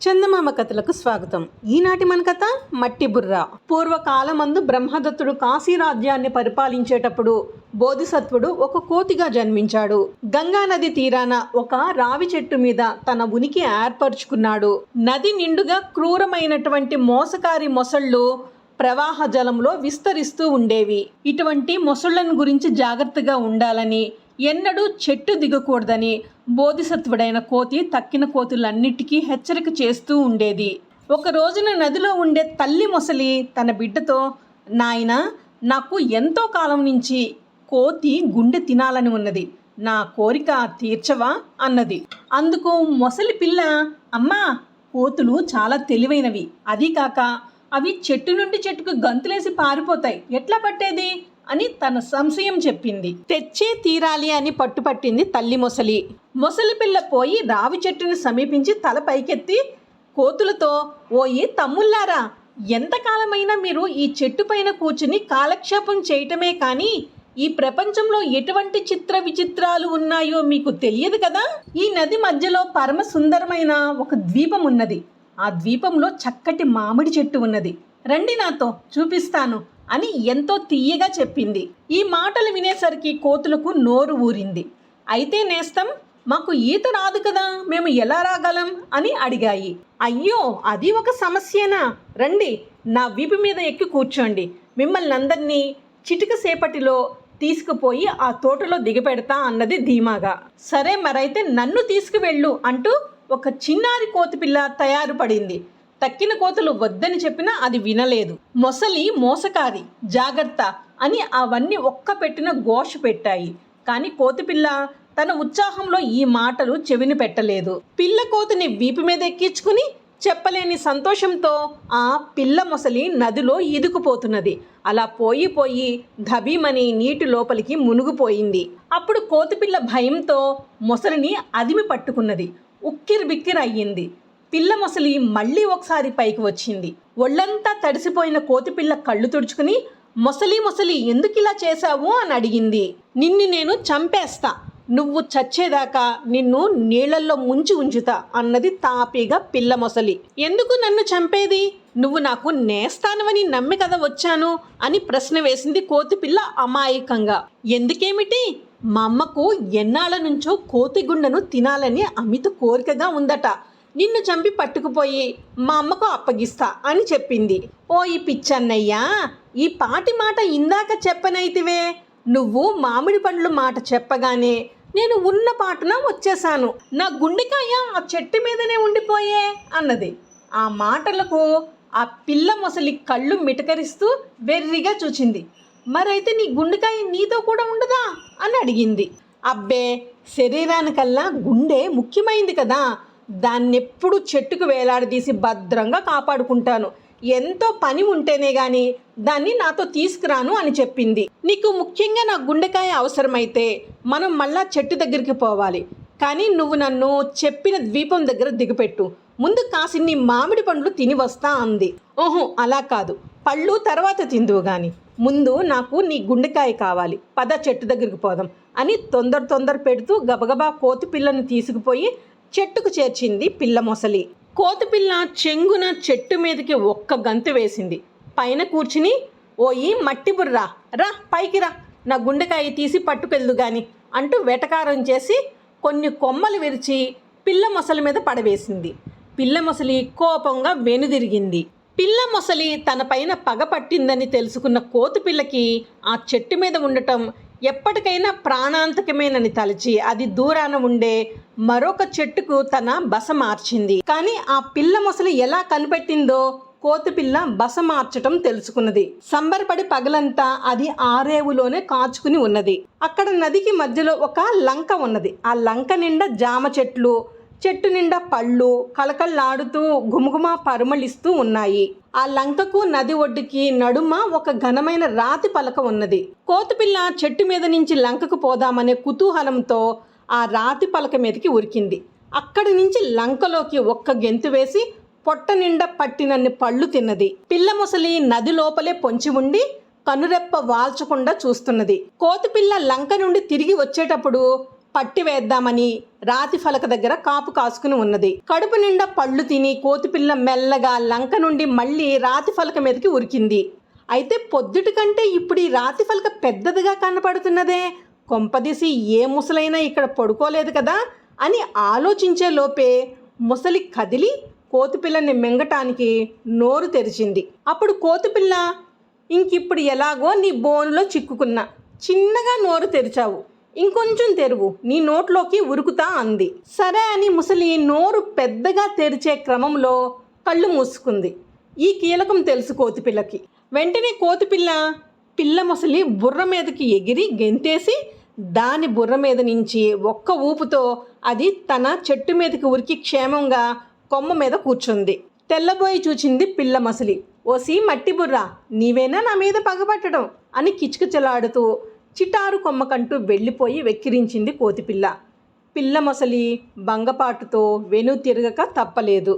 చందమామ కథలకు స్వాగతం. ఈనాటి మన కథ మట్టి బుర్ర. పూర్వకాలమందు బ్రహ్మదత్తుడు కాశీరాజ్యాన్ని పరిపాలించేటప్పుడు బోధిసత్వుడు ఒక కోతిగా జన్మించాడు. గంగా నది తీరాన ఒక రావి చెట్టు మీద తన ఉనికి ఏర్పరచుకున్నాడు. నది నిండుగా క్రూరమైనటువంటి మోసకారి మొసళ్ళు ప్రవాహ జలంలో విస్తరిస్తూ ఉండేవి. ఇటువంటి మొసళ్లను గురించి జాగ్రత్తగా ఉండాలని, ఎన్నడూ చెట్టు దిగకూడదని బోధిసత్వుడైన కోతి తక్కిన కోతులన్నిటికీ హెచ్చరిక చేస్తూ ఉండేది. ఒక రోజున నదిలో ఉండే తల్లి మొసలి తన బిడ్డతో, నాయనా, నాకు ఎంతో కాలం నుంచి కోతి గుండె తినాలని ఉన్నది, నా కోరిక తీర్చవా అన్నది. అందుకు మొసలి పిల్ల, అమ్మా, కోతులు చాలా తెలివైనవి, అదీ కాక అవి చెట్టు నుండి చెట్టుకు గంతులేసి పారిపోతాయి, ఎట్లా పట్టేది అని తన సంశయం చెప్పింది. తెచ్చే తీరాలి అని పట్టుపట్టింది తల్లి మొసలి. మొసలి పిల్ల పోయి రావి చెట్టుని సమీపించి తల పైకెత్తి కోతులతో, ఓయి తమ్ముళ్ళారా, ఎంతకాలమైనా మీరు ఈ చెట్టు పైన కూర్చుని కాలక్షేపం చేయటమే కానీ ఈ ప్రపంచంలో ఎటువంటి చిత్ర విచిత్రాలు ఉన్నాయో మీకు తెలియదు కదా. ఈ నది మధ్యలో పరమ సుందరమైన ఒక ద్వీపం ఉన్నది. ఆ ద్వీపంలో చక్కటి మామిడి చెట్టు ఉన్నది, రండి నాతో చూపిస్తాను అని ఎంతో తీయగా చెప్పింది. ఈ మాటలు వినేసరికి కోతులకు నోరు ఊరింది. అయితే నేస్తం, మాకు ఈత రాదు కదా, మేము ఎలా రాగలం అని అడిగాయి. అయ్యో, అది ఒక సమస్యేనా, రండి నా వీపు మీద ఎక్కి కూర్చోండి, మిమ్మల్ని అందరినీ చిటిక సేపటిలో తీసుకుపోయి ఆ తోటలో దిగపెడతా అన్నది ధీమాగా. సరే మరైతే నన్ను తీసుకువెళ్ళు అంటూ ఒక చిన్నారి కోతి పిల్ల తయారు పడింది. తక్కిన కోతులు వద్దని చెప్పినా అది వినలేదు. మొసలి మోసకారి, జాగ్రత్త అని అవన్నీ ఒక్క పెట్టిన ఘోష పెట్టాయి. కానీ కోతిపిల్ల తన ఉత్సాహంలో ఈ మాటలు చెవిని పెట్టలేదు. పిల్ల కోతిని వీపు మీద ఎక్కించుకుని చెప్పలేని సంతోషంతో ఆ పిల్ల మొసలి నదిలో ఈదుకుపోతున్నది. అలా పోయి పోయి ధబీమని నీటి లోపలికి మునిగిపోయింది. అప్పుడు కోతిపిల్ల భయంతో మొసలిని అదిమి పట్టుకున్నది. ఉక్కిరి బిక్కిరి అయ్యింది. పిల్ల మొసలి మళ్ళీ ఒకసారి పైకి వచ్చింది. ఒళ్ళంతా తడిసిపోయిన కోతిపిల్ల కళ్ళు తుడుచుకుని, మొసలి మొసలి ఎందుకు ఇలా చేశావు అని అడిగింది. నిన్ను నేను చంపేస్తా, నువ్వు చచ్చేదాకా నిన్ను నీళ్లల్లో ముంచి ఉంచుతా అన్నది తాపీగా పిల్ల మొసలి. ఎందుకు నన్ను చంపేది, నువ్వు నాకు నేస్తానవని నమ్మి కదా వచ్చాను అని ప్రశ్న వేసింది కోతిపిల్ల అమాయకంగా. ఎందుకేమిటి, మా అమ్మకు ఎన్నాళ్ళ నుంచో కోతిగుండను తినాలని అమిత కోరికగా ఉందట, నిన్ను చంపి పట్టుకుపోయి మా అమ్మకు అప్పగిస్తా అని చెప్పింది. ఓ ఈ పిచ్చన్నయ్యా, ఈ పాటి మాట ఇందాక చెప్పనైతివే, నువ్వు మామిడి పండ్లు మాట చెప్పగానే నేను ఉన్న పాటున వచ్చేసాను, నా గుండెకాయ ఆ చెట్టు మీదనే ఉండిపోయే అన్నది. ఆ మాటలకు ఆ పిల్ల మొసలి కళ్ళు మిటకరిస్తూ వెర్రిగా చూచింది. మరైతే నీ గుండెకాయ నీతో కూడా ఉండదా అని అడిగింది. అబ్బే, శరీరానికల్లా గుండె ముఖ్యమైంది కదా, దాన్నెప్పుడు చెట్టుకు వేలాడదీసి భద్రంగా కాపాడుకుంటాను, ఎంతో పని ఉంటేనే గాని దాన్ని నాతో తీసుకురాను అని చెప్పింది. నీకు ముఖ్యంగా నా గుండెకాయ అవసరమైతే మనం మళ్ళా చెట్టు దగ్గరికి పోవాలి, కానీ నువ్వు నన్ను చెప్పిన ద్వీపం దగ్గర దిగపెట్టు, ముందు కాసిన్ని మామిడి పండ్లు తిని వస్తా అంది. ఓహో అలా కాదు, పళ్ళు తర్వాత తిందువు గాని ముందు నాకు నీ గుండెకాయ కావాలి, పద చెట్టు దగ్గరికి పోదాం అని తొందర పెడుతూ గబగబా కోతి పిల్లను తీసుకుపోయి చెట్టుకు చేర్చింది పిల్ల మొసలి. కోతిపిల్ల చెంగున చెట్టు మీదకి ఒక్క గంతు వేసింది. పైన కూర్చుని, ఓయి మట్టి బుర్రా, రా పైకి రా, నా గుండెకాయ తీసి పట్టుకెళ్దు గాని అంటూ వెటకారం చేసి కొన్ని కొమ్మలు విరిచి పిల్ల మొసలి మీద పడవేసింది. పిల్ల మొసలి కోపంగా వెనుదిరిగింది. పిల్ల మొసలి తన పైన పగ పట్టిందని తెలుసుకున్న కోతిపిల్లకి ఆ చెట్టు మీద ఉండటం ఎప్పటికైనా ప్రాణాంతకమేనని తలచి అది దూరాన ఉండే మరొక చెట్టుకు తన బస మార్చింది. కానీ ఆ పిల్ల మొసలి ఎలా కనిపెట్టిందో కోతిపిల్ల బస మార్చటం తెలుసుకున్నది. సంబరపడి పగలంతా అది ఆరేవులోనే కాచుకుని ఉన్నది. అక్కడ నదికి మధ్యలో ఒక లంక ఉన్నది. ఆ లంక నిండా జామ చెట్లు, చెట్టు నిండా పళ్ళు కలకల్లాడుతూ గుమగుమ పరుమళిస్తూ ఉన్నాయి. ఆ లంకకు నది ఒడ్డుకి నడుమ ఒక ఘనమైన రాతి పలక ఉన్నది. కోతిపిల్ల చెట్టు మీద నుంచి లంకకు పోదామనే కుతూహలంతో ఆ రాతి పలక మీదకి ఉరికింది. అక్కడి నుంచి లంకలోకి ఒక్క గెంతు వేసి పొట్ట నిండా పట్టినన్ని పళ్ళు తిన్నది. పిల్ల మొసలి నది లోపలే పొంచి ఉండి కనురెప్ప వాల్చకుండా చూస్తున్నది. కోతిపిల్ల లంక నుండి తిరిగి వచ్చేటప్పుడు పట్టి వేద్దామని రాతి ఫలక దగ్గర కాపు కాసుకుని ఉన్నది. కడుపు నిండా పళ్ళు తిని కోతిపిల్ల మెల్లగా లంక నుండి మళ్ళీ రాతి ఫలక మీదకి ఉరికింది. అయితే పొద్దుటి కంటే ఇప్పుడు ఈ రాతి ఫలక పెద్దదిగా కనపడుతున్నదే, కొంపదీసి ఏ ముసలైనా ఇక్కడ పడుకోలేదు కదా అని ఆలోచించే లోపే ముసలి కదిలి కోతిపిల్లని మింగటానికి నోరు తెరిచింది. అప్పుడు కోతిపిల్ల, ఇంకిప్పుడు ఎలాగో నీ బోనులో చిక్కుకున్నా, చిన్నగా నోరు తెరిచావు, ఇంకొంచెం తెరువు, నీ నోట్లోకి ఉరుకుతా అంది. సరే అని ముసలి నోరు పెద్దగా తెరిచే క్రమంలో కళ్ళు మూసుకుంది. ఈ కీలకం తెలుసు కోతిపిల్లకి. వెంటనే కోతిపిల్ల పిల్ల ముసలి బుర్ర మీదకి ఎగిరి గెంతేసి దాని బుర్ర మీద నుంచి ఒక్క ఊపుతో అది తన చెట్టు మీదకి ఉరికి క్షేమంగా కొమ్మ మీద కూర్చుంది. తెల్లబోయి చూచింది పిల్ల ముసలి. ఓసి మట్టి బుర్ర, నీవేనా నా మీద పగబట్టడం అని కిచకిచలాడుతూ చిటారు కొమ్మకంటూ వెళ్ళిపోయి వెక్కిరించింది కోతిపిల్ల. పిల్ల మొసలి బంగపాటుతో వెను తిరగక తప్పలేదు.